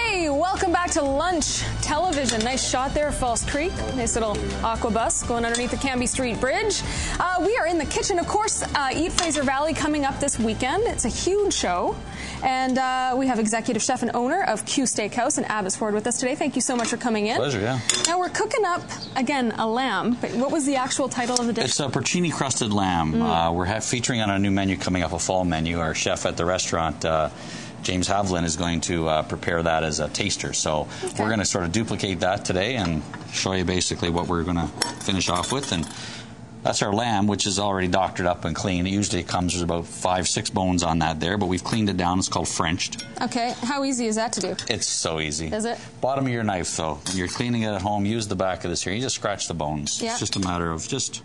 Hey, welcome back to Lunch Television. Nice shot there, Falls Creek. Nice little aqua bus going underneath the Canby Street Bridge. We are in the kitchen, of course. Eat Fraser Valley coming up this weekend. It's a huge show. And we have executive chef and owner of Q Steakhouse in Abbotsford with us today. Thank you so much for coming in. Pleasure, yeah. Now we're cooking up, again, a lamb. But what was the actual title of the dish? It's a porcini crusted lamb. We're featuring on a new menu coming up, a fall menu. Our chef at the restaurant, James Havlin, is going to prepare that as a taster. So we're going to sort of duplicate that today and show you basically what we're going to finish off with. And that's our lamb, which is already doctored up and cleaned. It usually comes with about 5-6 bones on that there, but we've cleaned it down. It's called Frenched. Okay. How easy is that to do? It's so easy. Is it? Bottom of your knife, though. When you're cleaning it at home, use the back of this here. You just scratch the bones. Yeah. It's just a matter of just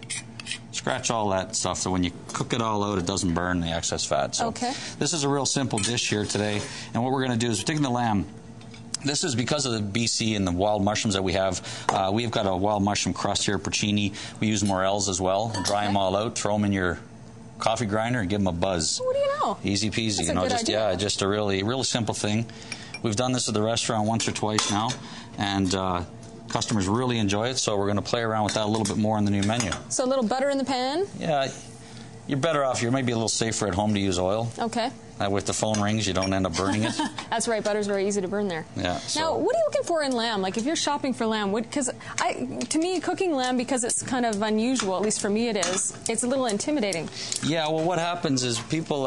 scratch all that stuff so when you cook it all out, it doesn't burn the excess fat. So this is a real simple dish here today. And what we're going to do is we're taking the lamb. This is because of the BC and the wild mushrooms that we have. We've got a wild mushroom crust here, porcini. We use morels as well. Dry them all out, throw them in your coffee grinder, and give them a buzz. What do you know? Easy peasy. That's a good idea. Just a really simple thing. We've done this at the restaurant once or twice now, and customers really enjoy it. So we're going to play around with that a little bit more in the new menu. So a little butter in the pan. Yeah, you're better off. You're maybe a little safer at home to use oil. Okay. With the phone rings, you don't end up burning it. That's right. Butter's very easy to burn there. Yeah. Now, what are you looking for in lamb? Like, if you're shopping for lamb, because to me, cooking lamb, because it's kind of unusual, at least for me it is, it's a little intimidating. Yeah, well, what happens is people,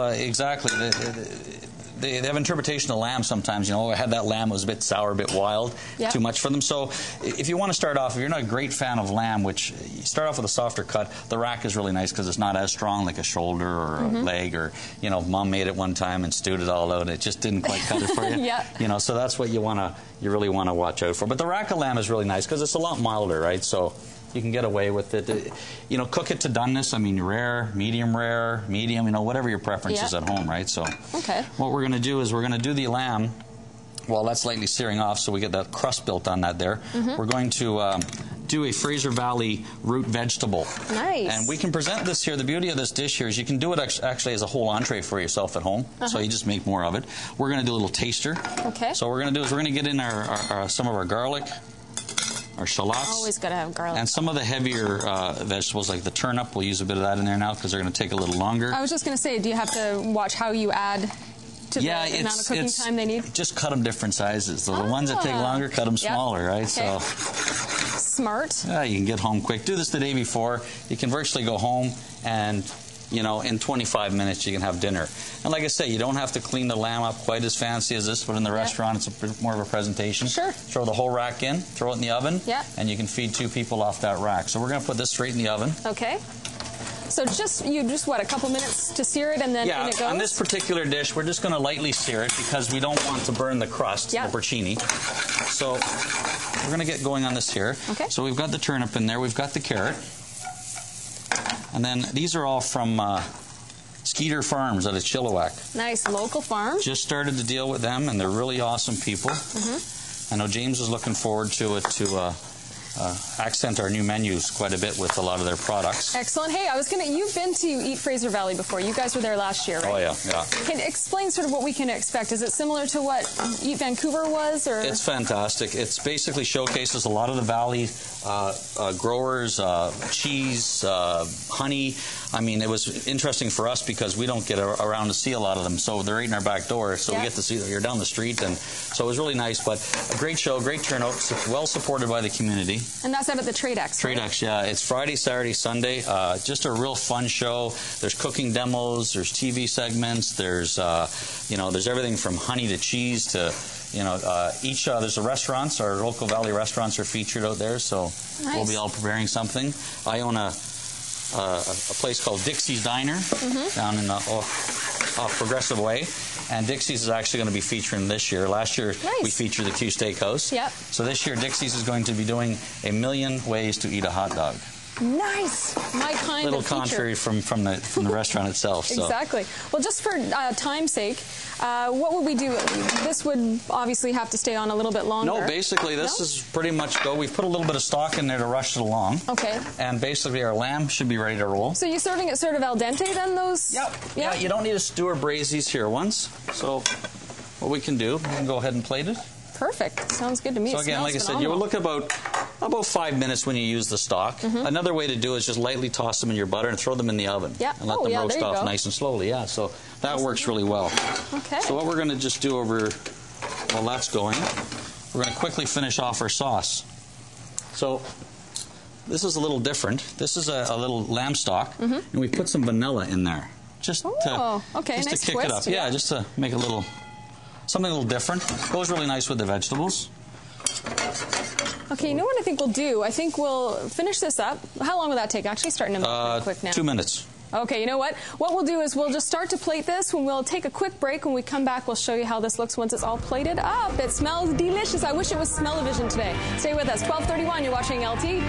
they have interpretation of lamb sometimes. You know, I had that lamb, it was a bit sour, a bit wild, too much for them. So if you want to start off, if you're not a great fan of lamb, which you start off with a softer cut, the rack is really nice because it's not as strong like a shoulder or a leg, or, you know, Mom made it one time and stewed it all out and it just didn't quite cut it for you. You know, so that's what you really want to watch out for. But the rack of lamb is really nice because it's a lot milder, right? So you can get away with it. You know, cook it to doneness. I mean, rare, medium, you know, whatever your preference is at home, right? So what we're going to do is we're going to do the lamb while that's lightly searing off so we get that crust built on that there. We're going to do a Fraser Valley root vegetable. Nice. And we can present this here. The beauty of this dish here is you can do it actually as a whole entree for yourself at home. So you just make more of it. We're going to do a little taster. Okay. So what we're going to do is we're going to get in some of our garlic, our shallots. Always got to have garlic. And some of the heavier vegetables, like the turnip, we'll use a bit of that in there now because they're going to take a little longer. I was just going to say, do you have to watch how you add to the amount of cooking time they need? Just cut them different sizes. So the ones that take longer, cut them smaller, right? So smart. Yeah, you can get home quick. Do this the day before. You can virtually go home and, you know, in 25 minutes you can have dinner. And like I say, you don't have to clean the lamb up quite as fancy as this, but in the restaurant it's a bit more of a presentation. Sure. Throw the whole rack in, throw it in the oven, and you can feed 2 people off that rack. So we're going to put this straight in the oven. Okay. So you just what, a couple minutes to sear it and then in it goes? On this particular dish, we're just going to lightly sear it because we don't want to burn the crust, the porcini. So we're going to get going on this here. Okay. So we've got the turnip in there, we've got the carrot. And then these are all from Skeeter Farms out of Chilliwack. Nice, local farm. Just started to deal with them, and they're really awesome people. I know James is looking forward to it to accent our new menus quite a bit with a lot of their products. Excellent. Hey, you've been to Eat Fraser Valley before. You guys were there last year, right? Oh, yeah. Can you explain sort of what we can expect? Is it similar to what Eat Vancouver was? Or? It's fantastic. It's basically showcases a lot of the valley growers, cheese, honey. I mean, it was interesting for us because we don't get around to see a lot of them. So they're right in our back door, so we get to see them. You're down the street, and so it was really nice. But a great show, great turnout, well supported by the community. And that's out at the Trade X. Trade X, yeah. It's Friday, Saturday, Sunday. Just a real fun show. There's cooking demos. There's TV segments. There's there's everything from honey to cheese to there's the restaurants. Our local valley restaurants are featured out there, so we'll be all preparing something. I own a place called Dixie's Diner down in off Progressive Way. And Dixie's is actually going to be featuring this year. Last year we featured the Q Steakhouse. So this year Dixie's is going to be doing 1,000,000 ways to eat a hot dog. Nice. My kind of feature. Contrary from the restaurant itself. So. Exactly. Well, just for time's sake, what would we do? This would obviously have to stay on a little bit longer. No, basically this is pretty much go. We've put a little bit of stock in there to rush it along. Okay. And basically our lamb should be ready to roll. So you're serving it sort of al dente then, those? Yep. Yeah, you don't need to stew or braise these here once. So what we can do, we can go ahead and plate it. Perfect. Sounds good to me. So again, like I said, you would look about 5 minutes when you use the stock. Another way to do it is just lightly toss them in your butter and throw them in the oven. Yeah. And let them roast off nice and slowly. Yeah, so that works really well. Okay. So what we're going to just do while that's going, we're going to quickly finish off our sauce. So this is a little different. This is a little lamb stock, and we put some vanilla in there. Just to nice kick it up. Yeah, just to make a little... something a little different. Goes really nice with the vegetables. Okay, you know what I think we'll do? I think we'll finish this up. How long will that take? Actually, starting to make quick now. 2 minutes. Okay, you know what? What we'll do is we'll just start to plate this. When we'll take a quick break. When we come back, we'll show you how this looks once it's all plated up. It smells delicious. I wish it was smell-o-vision today. Stay with us. 12:31. You're watching LT.